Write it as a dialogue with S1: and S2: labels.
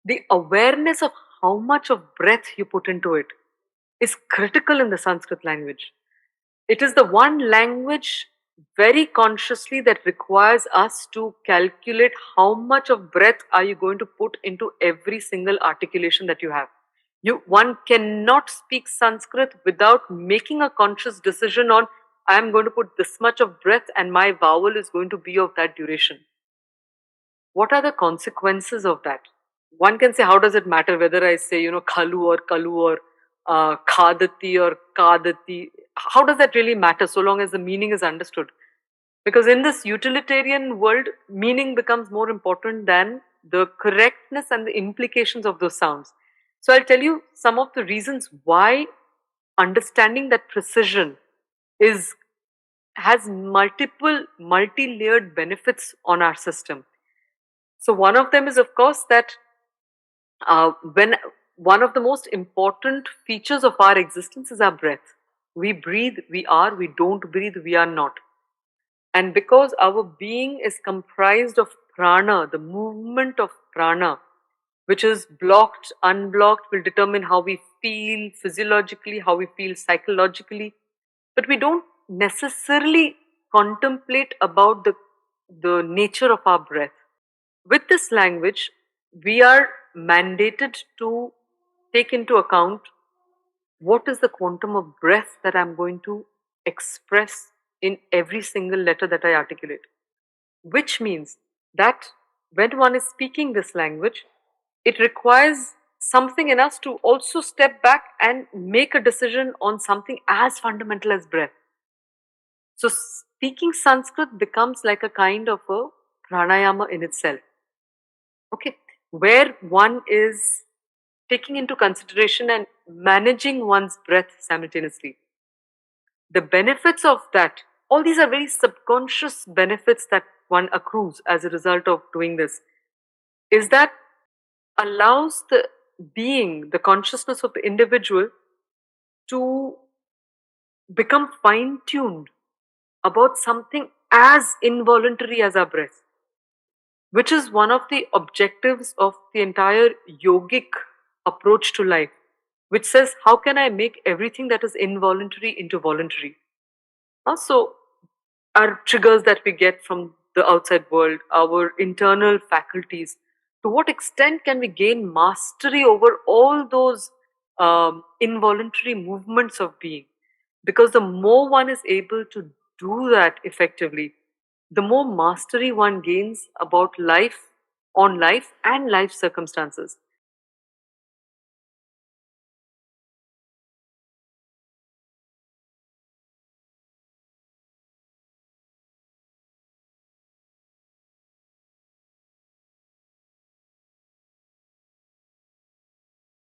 S1: the awareness of how much of breath you put into it is critical in the Sanskrit language. It is the one language very consciously that requires us to calculate how much of breath are you going to put into every single articulation that you have. One cannot speak Sanskrit without making a conscious decision on, I am going to put this much of breath and my vowel is going to be of that duration. What are the consequences of that? One can say, how does it matter whether I say, khalu or kalu or khadati or kadati? How does that really matter so long as the meaning is understood? Because in this utilitarian world, meaning becomes more important than the correctness and the implications of those sounds. So I'll tell you some of the reasons why understanding that precision is has multiple multi-layered benefits on our system. So one of them is, of course, that when one of the most important features of our existence is our breath. We breathe, we are; we don't breathe, we are not. And because our being is comprised of prana, the movement of prana, which is blocked, unblocked, will determine how we feel physiologically, how we feel psychologically. But we don't necessarily contemplate about the nature of our breath. With this language, we are mandated to take into account what is the quantum of breath that I'm going to express in every single letter that I articulate. Which means that when one is speaking this language, it requires something in us to also step back and make a decision on something as fundamental as breath. So speaking Sanskrit becomes like a kind of a pranayama in itself. Okay, where one is taking into consideration and managing one's breath simultaneously. The benefits of that, all these are very subconscious benefits that one accrues as a result of doing this, is that allows the being, the consciousness of the individual to become fine tuned about something as involuntary as our breath, which is one of the objectives of the entire yogic approach to life, which says, how can I make everything that is involuntary into voluntary? So, our triggers that we get from the outside world, our internal faculties, to what extent can we gain mastery over all those involuntary movements of being? Because the more one is able to do that effectively, the more mastery one gains about life, on life and life circumstances.